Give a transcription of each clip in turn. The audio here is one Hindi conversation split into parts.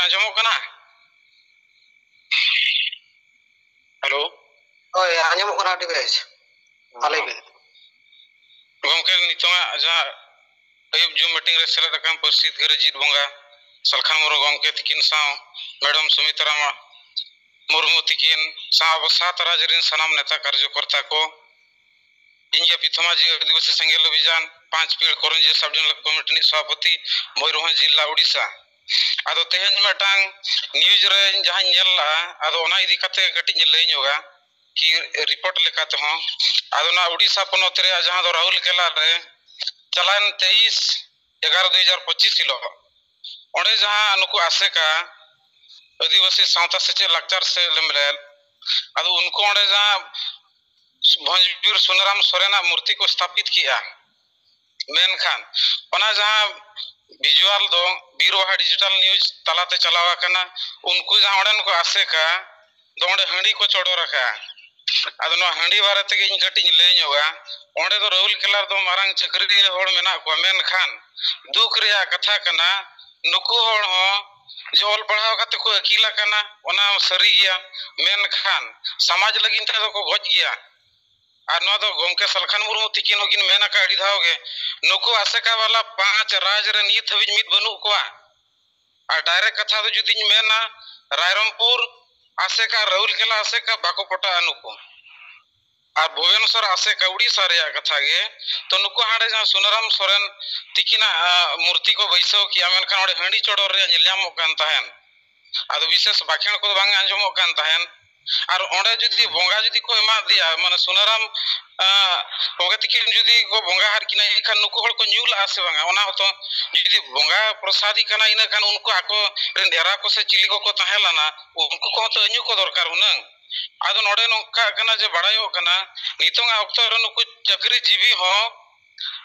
आंजमोग कना हेलो ओए आंजमोग कना आडी बेस आले बे गमके नितोंगा जहां अयुब जो मीटिंग रे सेलेद अकाम परिस्थित करे जीत बोंगा सलखान मुरु गमके तिकिन साव मैडम सुमित्रा मुर्मू तिकिन साव सात राजरिन सनाम नेता कार्यकर्ता को इंगे पिथमा जी आदिवासी संघेल अभियान 5 पीढ़ करंजी सब डिविजनल कमिटी सभापति मयूरभंज जिला उड़ीसा आदो तेहन मेटांग न्यूज रे जहां नेला आदो ओना इदी कते कटिज लई जोगा कि रिपोर्ट लेकाते हो आदो ना उड़ीसा पनोत रे जहां दो राहुल केला रे चलान 23/11/2025 हिलो ओंडे जहां नुकु आसेका आदिवासी सावता सेचे लक्चर से लेमलेल आदो उनको ओंडे जहां भंजबीर सुनराम सोरेना मूर्ति को स्थापित किया मेनखान ओना जहां विजुअल दो बीरवाहा डिजिटल न्यूज तलाते चलावा कना उनको जहां ओंडन को आसेका दोंडे हंडी को चोड़ो रखा आदो नो हंडी बारे ते इन कटिज ले जोगा ओंडे दो राहुल केलार दो मारंग चक्री होड़ मेना को मेनखान दुख रिया कथा कना नुकु होड़ हो जो ऑल पढ़ाव कते को अकीला कना ओना सरी गया मेनखान समाज लगिन ते को गज गया और नो दो गमके सलखान मुर्मू तिकिन होगिन मेना का अड़ी धावगे नुकु आसेका वाला 5 राज रे नीत हबिज मित बनु कोआ और डायरेक्ट कथा दो जुदिन मेना रायरमपुर आसेका राहुल केला आसेका बाको पटा अनुको और भुवनेश्वर आसेका उड़ीसा रे कथा गे तो नुकु हाडे जहां सुनराम सोरेन तिकिना मूर्ति को बैसो किया मेनखान ओडे हंडी चोडोर रे नेल्यामो कान ताहेन आदो विशेष बाखेण को बांग आंजमो कान ताहेन और ओंडे जुदी बोंगा जुदी को एमा दिया माने सुनराम बोंगा तिकिन जुदी को बोंगा हार किना इखान नुकु हड़ को न्यूल आसे बांगा ओना होतो जुदी बोंगा प्रसादी कना इना खान उनको आको रेन डेरा को से चिली को ताहेलाना उनको को तो अन्यु को दरकार हुनंग आदो नोडे नोका कना जे बड़ायो कना नितोंगा अक्तो रे नुकु चक्री जीवी हो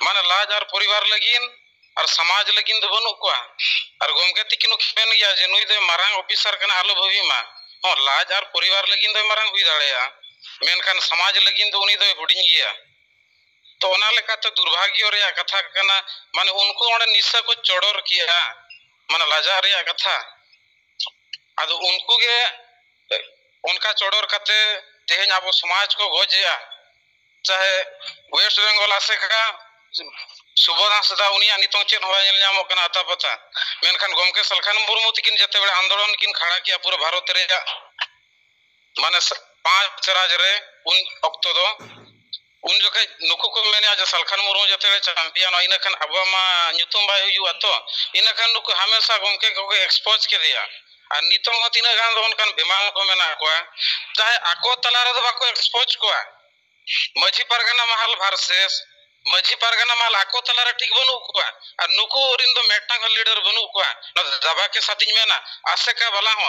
माने लाज और परिवार लगिन और समाज लगिन दो बनु को और गमके तिकिन खेन गया जे नुई दे मारांग ऑफिसर कना आलो भवी मा हो लाज और परिवार लगिन दो मारांग हुई दाड़ेया मेनखान समाज लगिन दो उनी दो हुडिंग गया तो ओना लेकाते दुर्भाग्य रे कथा कना माने उनको ओंडे निशा को चोडोर किया माने लाजा रे कथा आदो उनको के उनका चोडोर कते तेहन अब समाज को गोजेया चाहे वेस्ट बेंगल आसेका सुबोधा सदा उनिया नितों चेन होया नेल न्यामो कना अता पता मेनखान गमके सलखान मुर्मू तिकिन जते बेले आंदोलन किन खड़ा किया पूरा भारत रे माने 5 राज रे उन अक्तो दो उन जखे नुकु को मेने आज सलखान मुर्मू जते चैंपियन इना खान अब मा नुतुम बाय हुआ तो इना खान नुकु हमेशा गमके को एक्सपोज के दिया और नितों तीना गान दो उनकान बेमाल को मेना को चाहे आको तला रे बाको एक्सपोज को मझी परगना महल भारसेस मझी परगना महल आको तला रे ठीक बनु को और नुकु रिन दो मेटांग लीडर बनु को न दबा के साथिन मेना आसेका वाला हो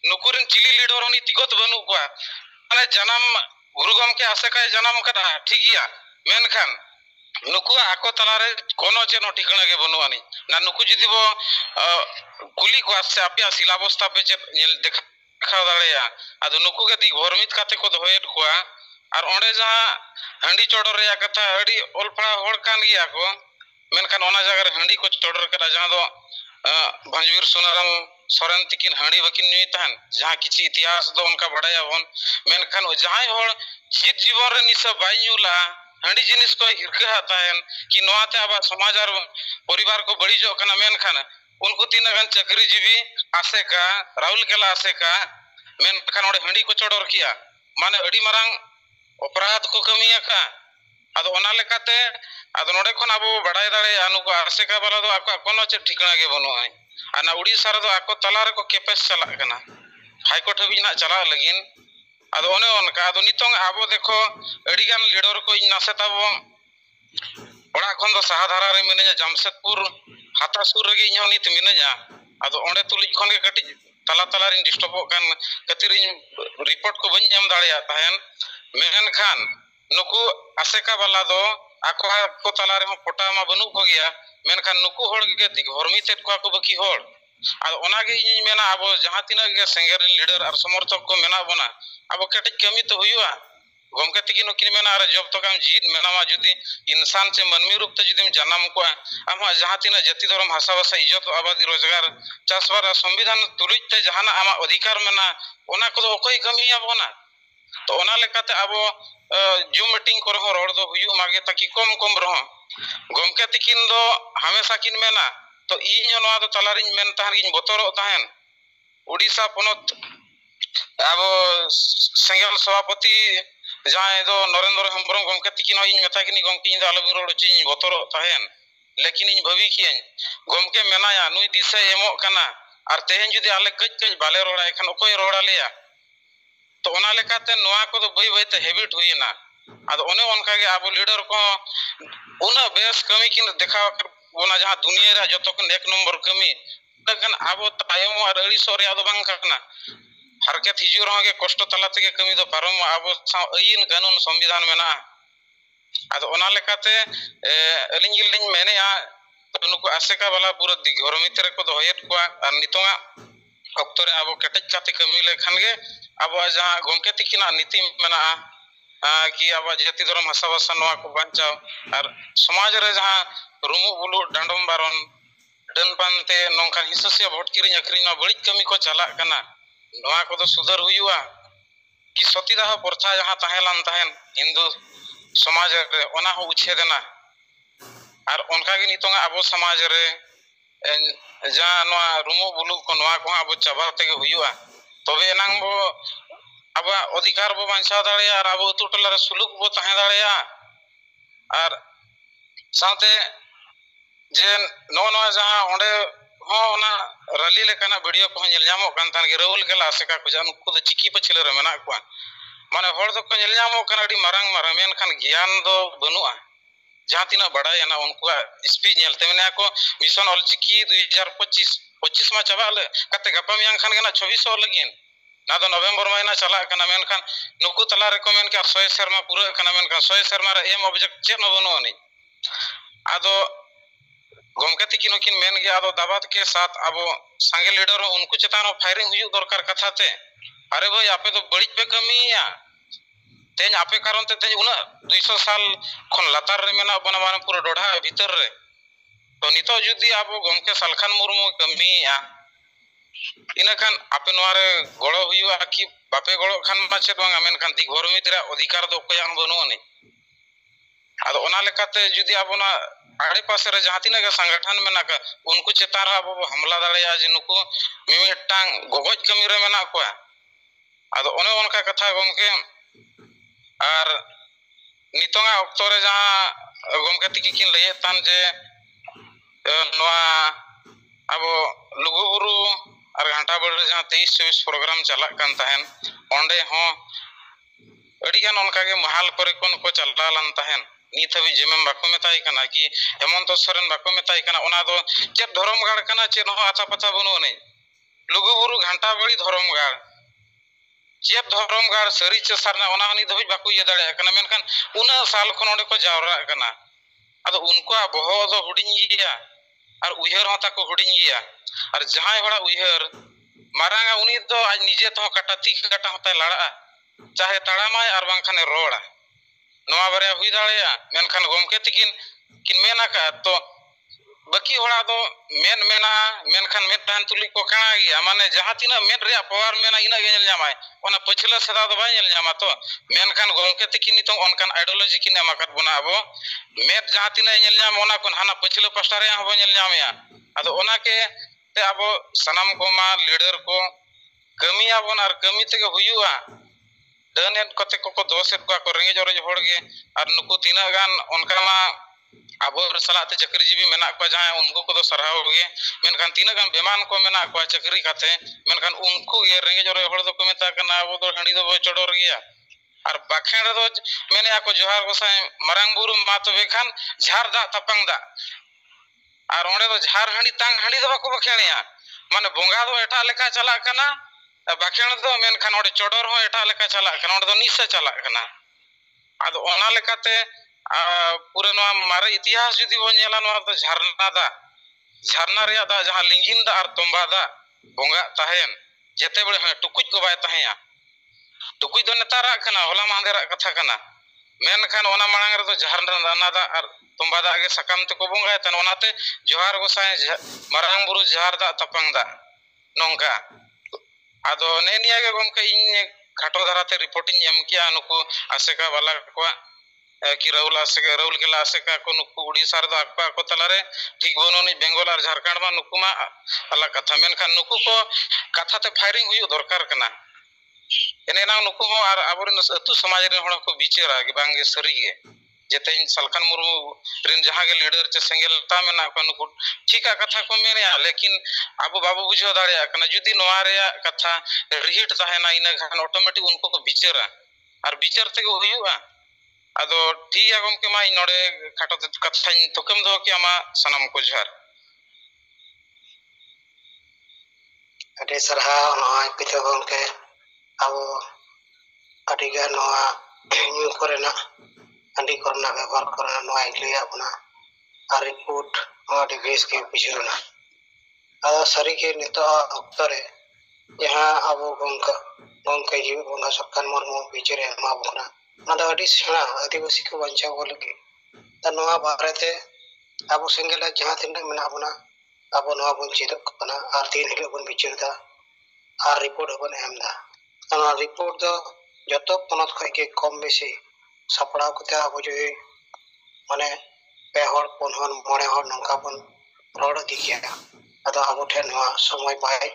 नुकु रिन चिली लीडर होनी तिगत बनु को माने जन्म गुरु गमके आसेका जन्म कदा ठीक गया मेनखान नुकु आको तला रे कोनो चेनो ठिकाना के बनु आनी ना नुकु जदी बो कुली को आसे आपया सिलाबस्ता पे देखा दाड़ेया आदो नुकु के दिगभरमित काते को दोहेड को और ओंडे जहां हंडी चोडोर रे कथा अड़ी ओलपड़ा होड़ कान गिया को मेनखान ओना जगह रे हंडी को चोडोर करा जहां दो भंजबीर सुनराम सोरेन तिकिन हंडी बकिन नुई तान जहां किछि इतिहास दो उनका बड़ाया होन मेनखान जहां होड़ जीत जीवन रे निसा बाई न्यूला हंडी जिनिस को हिरका हतायन कि नोआते आबा समाज और परिवार को बड़ी जो कना मेनखान उनको तीन गन चक्री जीवी आसेका राहुल केला आसेका मेनखान ओडे हंडी को चोडोर किया माने अड़ी मारंग अपराध को कमिया का आदो ओना लेकाते आदो नोडे खन आबो बड़ाय दाड़े अनुको आसेका वाला दो आको कोनो चे ठिकाना के बनो है आना उड़ीसा रे दो आको तला रे को केपेस चला कना हाई कोर्ट हबी ना चला लगिन आदो ओने ओनका आदो नितोंग आबो देखो अड़ी गान लीडर को नासे ताबो ओड़ा खन दो सहाधारा रे मिने जमशेदपुर हातासुर रे इញनित मिनया आदो ओंडे तुलिज खन के कटि तला तला रिन डिस्टर्ब कान कतिर रिपोर्ट को बन जाम दाड़ेया ताहेन मेनखान नुकु आसेका वाला दो आको को तला रे पोटा मा बनु को गया मेनखान नुकु होड़ के दिगभरमी तेट को बकी होड़ और ओना गे इñ मेना अब जहां तिना के संगेर लीडर और समर्थक को मेना बना अब केटिज कमी तो हुआ गमके तकिन नुकिन मेना अरे जब तक हम जीत मेनामा जुदी इंसान से मनमी रूप ते जुदी जन्म को आम जहाँ तीना जाति धर्म भाषा भाषा इज्जत आबादी रोजगार चाषबार संविधान तुलुज ते जहाना आमा अधिकार मेना ओना को ओकई कमी आबोना तो ओना लेकाते आबो जूम मीटिंग करे हो रोड दो हुयु मागे ताकि कम कम रहो गमके तकिन दो हमेशा किन मेना तो इन नोआ दो तलारिन मेन ताहन गिन बोतरो ताहन उड़ीसा पनत अब सेंगल सभापति जहाँ दो नरेंद्र हेम्ब्रम गमके तकिन इन मेता किनी गमके इन आलो बिरोड चिन बोतरो ताहन लेकिन इन भवी किन गमके मेनाया नुई दिशा एमो कना और तेहन जुदी आले कज कज बाले रोड़ा एखन ओकोय रोड़ा लेया तो ओना लेकाते नोआ को दो बई बईते हैबिट हुईना आदो ओने ओनका गे आबो लीडर को उना बेस कमी किन देखा ओना जहाँ दुनिया रे जतो कन एक नंबर कमी तखन आबो तायम और अड़ी सोरे आदो बांग कना हरकत हिजु रहोगे कष्ट तलाते के कमी दो पारम आबो आईन कानून संविधान मेना आदो ओना लेकाते अलिंग गिलिंग मेनेया तो नुको आसेका वाला पूरा दिघोरमित रे को दोयत को और नितोंगा अक्तरे आबो केटेज काते कमी लेखान गे आबो जहाँ गमके तकिना नीति मेना कि आबो जाति धर्म भाषा भाषा नोआ को बांचाओ और समाज रे जहाँ रुमु बुलु डांडम बारन डन पानते नोंका हिंसा भोट किरिंग अखरिंग ना बड़ी कमी को चला कना नोआ को तो सुधर हुआ कि सतीदाह प्रथा जहाँ ताहेलान ताहेन हिंदू समाज रे ओना हो उछेदना और उनका गे नितोंगा आबो समाज रे जहाँ नोआ रुमु बुलु को नोआ को आबो चाबा तेगे हुआ तबे एनांग बो अब अधिकार बो बांचा दाड़ेया और आबो अतु टोला रे सुलुक बो ताहे दाड़ेया और साथे जे नो जहाँ ओंडे हो ओना रैली लेकाना वीडियो को नेल जामो कान तान गे राहुल गेला आसेका को जान को दो चिकी पछले रे मेना को माने होड़ दो को नेल जामो कान अडी मारंग मारंग मेन खान ज्ञान दो बनुआ जहाँ तीना बड़ाय ना उनको स्पीच नेलते मेना को मिशन ऑल चिकी 2025 मा चाबा ले कते गपा मियां खान गेना 26 लगिन ना तो नवंबर महीना चला कना मेन खान नुकु तला रेकमेंड के 100 शर्मा पूरा कना मेन खान 100 शर्मा रे एम ऑब्जेक्ट चेक न बनो नहीं आदो गमके तकिन किन मेन गे आदो दाबात के साथ आबो संगे लीडर उनको चेतानो फायरिंग हुई दरकार कथा ते अरे भाई आपे तो बड़ी पे कमीया तेज आपे कारण ते तेज उना 200 साल खन लातार रे मेना बना माने पूरा डोढ़ा भीतर रे तो नितो जुदी आबो गमके सालखान मुर्मू कमीया इना खान आपे नोरे गड़ो हुआ कि बापे गड़ो खान माचे बांगा मेन खान दिघोरमित रे अधिकार दो कोयान बनो ने आदो ओना लेकाते जुदी आबोना आड़े पासे रे जहाँ तीना संगठन मेना का उनको चेतान आबो हमला दाड़ेया जे नुको मिमिटांग गोगज कमी रे मेना को आदो ओने ओनका कथा गमके और नितोंगा अक्तो रे जहाँ गमके तकी किन लये तान जे नोआ आबो लुगुबुरु और घंटा बड़े जहाँ 23-24 प्रोग्राम चला कान ताहेन ओंडे हो अड़ी गान ओनका गे महाल करे को चला लान ताहेन नीत हबी जेमेम बाको मेताई कना कि हेमंत सोरेन बाको मेताई कना ओना दो चेत धर्म गाड़ कना चेत हो आचा पचा बनो ने लुगुबुरु घंटा बड़ी धर्म गाड़ चेत धर्म गाड़ सरी चे सरना ओना हनी धबी बाको ये दाड़े कना मेनखान उना साल खन ओंडे को जावरा कना आदो उनको बहो दो हुडिंग गिया और उहर होता को हुडिंग गिया और जहां होड़ा उहर मारांगा उनी दो आज निजे तो काटा तीक काटा होता लड़ा चाहे तड़ामाय और बांखाने रोड़ा नोआ बारे हुई दाड़ेया मेनखान गमके तकिन किन मेना का तो बाकी होड़ा दो मेन मेना मेनखान मेन टान तुली को काना गया माने जहाँ तीना मेन रे पावर मेना इना गे नेल जामाय ओना पछला सदा दो बाय नेल जामा तो मेनखान गमके तकिन नितो ओनकान आइडियोलॉजी किन एमाकत बना आबो मेट जहाँ तीना नेल जाम ओना कोन हाना पछला पास्टा रे हबो नेल जामया आदो ओना के ते आबो सनाम को मा लीडर को कमी आबोन और कमी ते हुयुआ दनेट कते को दोसेट को रेंगे जरे होड़गे और नुकु तीना गान उनका मा आबो सलाते चक्री जीवी मेना को जहां उनको को सरहाव गे मेनखान तीना गान बेमान को मेना को चक्री काते मेनखान उनको ये रेंगे जरे होड़ दो को मेता कना आबो दो हंडी दो चडोर गया और बाखेड़ दो मेने आको जोहार गोसाई मरांग बुरु मा तो बेखान झार दा तपंग दा और ओंडे दो झार हंडी तांग हंडी दो को बखेणिया माने बोंगा दो एटा लेका चला कना बाखेण दो मेनखान ओडे चडोर हो एटा लेका चला कना ओडे दो निसे चला कना आदो ओना लेकाते पूरे नोआ मारे इतिहास जुदी बो नेला नोआ तो झरना रे दा जहां लिंगिन दा और तोंबा दा बोंगा ताहेन जेते बड़े टुकुज को बाय ताहेया टुकुज दो नेताराग कना होला मांदेराग कथा कना मेनखान ओना मांग रे तो जहार दाना दा और तुम्बा दा गे सकाम ते को बंगाय तन ओनाते जोहार गोसाय मारांग बुरु जहार दा तपंग दा नोंका आदो ने निया गे गमके इन खाटो धाराते रिपोर्टिंग एम किया नुकु आसेका वाला को कि राहुल केला आसेका को नुकु उड़ीसा रे आकपा को तलारे ठीक बनोनी बेंगल और झारखंड मा नुकु मा अलग कथा मेनखान नुकु को कथा ते फायरिंग हुई दरकार कना एनेना नुकु हो और आबोरिन अतु समाज रे होड़ को बिचारा कि बांगे सरीगे जेते सलखान मुर्मू रिन जहां के लीडर चे सेंगेलता में ना को नुकु ठीका कथा को मेरे लेकिन अब बाबू बुझो दाड़िया कना जुदी नोआ रे कथा रिहिट ताहेना इना घान ऑटोमेटिक उनको को बिचारा और बिचार ते हुआ आदो ठीक है गमके मा नोडे खाटो कथा तोकेम दो कि आमा सनम को जहार अडे सरहा नोआ पितो गमके अब अडिगा नोआ न्यू कोरेना अंडी कोरोना व्यवहार कोरोना नोआ इलिया अपना और रिपोर्ट और डिवाइस के बिजरना अब सरी के नितो अक्तरे यहाँ अब गमके जीव बंगा सरकार मुर्मू बिचरे मा बखना नदा अडी सेना आदिवासी को बंचा बोल के त नोआ भारते अब सिंगल जहां तिन मेना बना अब नोआ बन चिदक कना और तीन हिलो बन बिचरदा और रिपोर्ट बन एमदा अना रिपोर्ट दो जतो पनत खय के कम बेसी सपड़ा कते अब जो माने पे हर पन हन मोड़े हर नंका बन रोड दिखिया अदा अब ठे नोआ समय बाय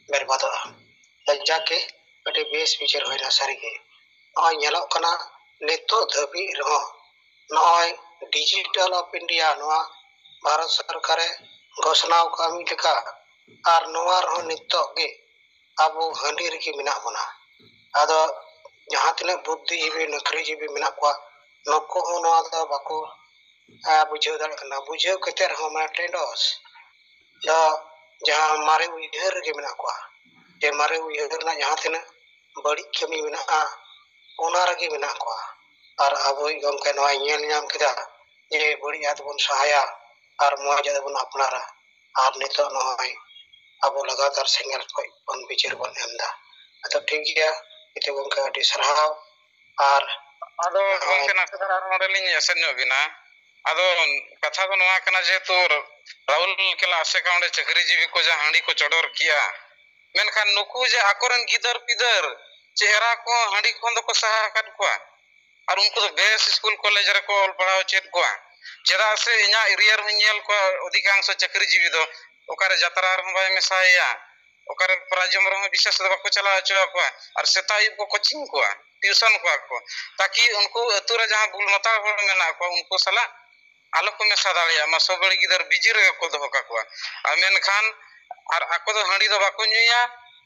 बर्बादोगा जाके अटे बेस विचार होइना सारी के नय नेलो कना नितो धबी रहो नय डिजिटल ऑफ इंडिया नोआ भारत सरकार घोषणा कामी लेका और नोआ रहो नितो के अब हंडी रे के मिना बना आदो जहां तने बुद्धिजीवी नौकरीजीवी मिना को नको हो नोआ दा बाको बुझे दड़ कना बुझे कते रहो मा टेंडोस दा जहां मारे उइहर के मिना को जे मारे उइहर ना जहां तने बड़ी कमी मिना ओना रगे मिना को और अब गमके नोआ ñel ñam किदा जे बड़ी याद बन सहाया और मौज बन अपनारा और नितो नोय अब लगातार सेंगल को बन बिचार बन एमदा तो ठीक गया इते गमके अडी सरहाव और आदो गमके ना सदर मॉडलिंग एसन बिना आदो कथा को नोआ कना जे तो राहुल केला आसे काउंडे चक्री जीवी को जा हांडी को चडोर किया मेनखान नुकु जे आकोरन गिदर पिदर चेहरा को हांडी को को सहा कर को और उनको तो बेस स्कूल कॉलेज रे को पढ़ाओ चेत को चेदा से इना एरिया रे ñel को अधिकांश चक्री जीवी दो ओकारे यात्रा रे बाय मेसाया ओकारे प्राजम रे विशेष दबा को चला चो को और सेताई को कोचिंग को ट्यूशन को ताकि उनको अतु रे जहां बुल मता हो मेना को उनको सला आलो को मेसा दाड़िया मा सबड़ी गिदर बिजिर को दो का को आमेन खान और आको दो हांडी दो बाको नुया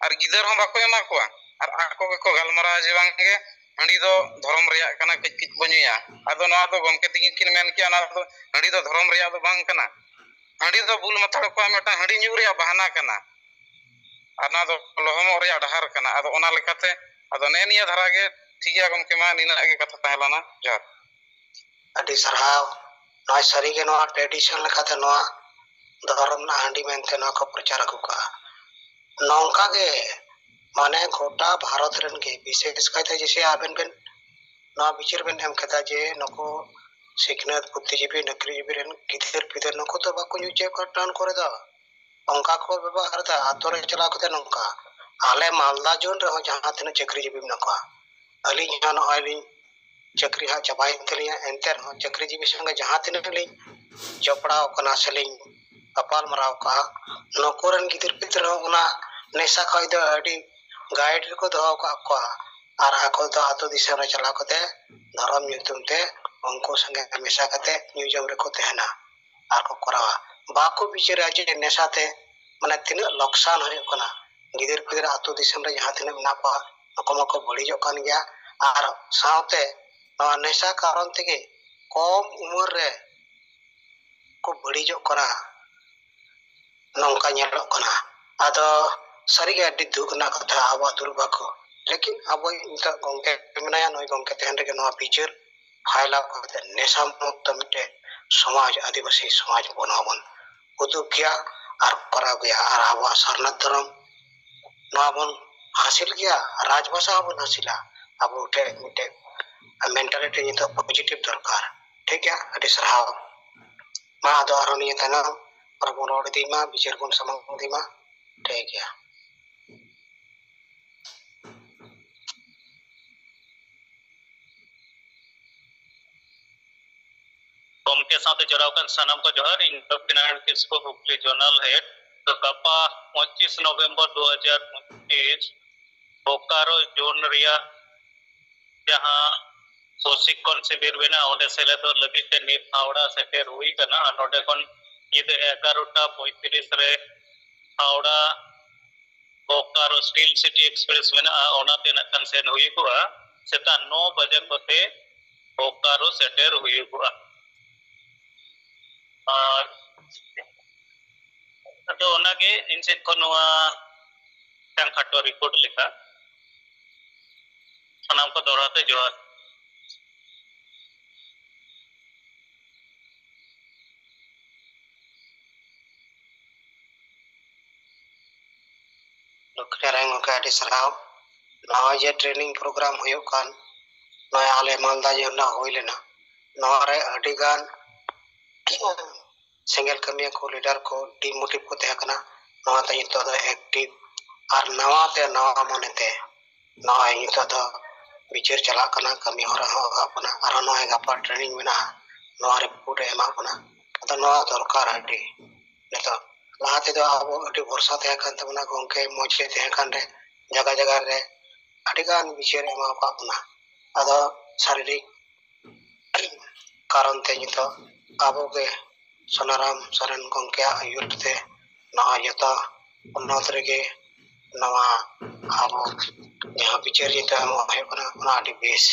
और गिदर हो बाको एमा को और आको को गलमरा जे बांगे हांडी दो धर्म रिया कना किच किच बनुया आदो नोआ दो गमके तिगिन किन मेन किया ना दो हांडी दो धर्म रिया दो बांग कना हांडी दो बुल मता को मेटा हांडी न्यू रिया बहाना कना आना दो लोहम रिया डहार कना आदो ओना लेकाते आदो ने निया धरा गे ठीकया गमके मा निना गे कथा तहलाना जार अडी सरहाव नय सरी के नोआ ट्रेडिशन लेकाते नोआ धर्म ना हांडी मेनते नोआ को प्रचार का नौका के माने गोटा भारत रन के विशेष कहते जैसे आबेन बेन ना विचार बेन हम कहता जे नको सिखनत बुद्धिजीवी नौकरीजीवी रन गिदर पिदर नको तो बाको न्यूचे को टर्न करे दा अंका को व्यवहार दा आतोरे चला को नौका आले मालदा जोन रे जहां तने चक्रीजीवी नको अली जहां आली चक्री हा चबाई तलिया एंटर हो चक्रीजीवी संग जहां तने ले जपड़ाव कना सलिंग अपाल मराव का नकोरन गिदर पिदर ओना नेसा खय द अडी गाइड को दो को और आको दो आतो दिशा रे चला कते धर्म युतुम ते उनको संगे हमेशा कते म्यूजियम रे को तेहना आको करावा बाको बिचार जे नेसा ते माने तिन लक्षण होय कना गिदर पिदर आतो दिशा रे जहां तिन ना पा नको बड़ी जो कान गया और साउते नेसा कारण ते कम उम्र रे को बड़ी जो करा नौका ñelo कना आदो सारी के अड्डी दुख ना कथा आवा दुर्बा को लेकिन अब इनका गंके मेनाया नय गंके तेहन रे नोआ बिचार फायला को नेशा मुक्त मिटे समाज आदिवासी समाज बनावन उदुक गया और करा गया और आवा सरना धर्म नोआ बन हासिल किया राजभाषा बन हासिला अब उठे मिटे मेंटालिटी नितो पॉजिटिव दरकार ठीक है अभी सराव मा आदो आरोनिया तना प्रभु रोड दीमा बिचार गुण समंग दीमा ठीक है के साथ जरावकन सनम को जोहर इंटरनेशनल किसको हुकली जर्नल हेड तो गपा 25 नवंबर 2025 बोकारो जोन रिया जहां सोसिक कॉन्सिबिर बिना ओडे सेले तो लगी ते नीट हावड़ा सेटेर हुई कना नोडे कोन ये 11:35 रे Howrah Bokaro steel city express में ओनाते नकन सेन हुई हुआ सेता 9 बजे कोते बोकारो सेटेर हुई हुआ और तो ओनागे इनसे कोनवा टंखाटो रिपोर्ट लिखा सनाम को दोहराते जोहर लोकरेंग का आदि सराव नवा जे ट्रेनिंग प्रोग्राम हुयो कान नया आले मालदा जे ना होइलेना नवा रे अडिगान सिंगल कमिया को लीडर को डिमोटिव को तहकना नवा त तो एक्टिव और नवा ते नवा मनेते नवा तो विचार चला कना कमी होरा हो अपना और नवा गपा ट्रेनिंग में ना नवा रिपोर्ट एमा अपना तो नवा दरकार हटी नेतो लाते तो अब अति वर्षा तह कान तबना गोंके मोचे तह कान रे जगह जगह रे अडिगान विचार एमा अपना अदो शारीरिक कारण ते तो अब के सोनाराम सरन गोंके आयुर्ते नवा जता उन्नत रेगे नवा अब यहाँ विचार जता हम है बना अति बेस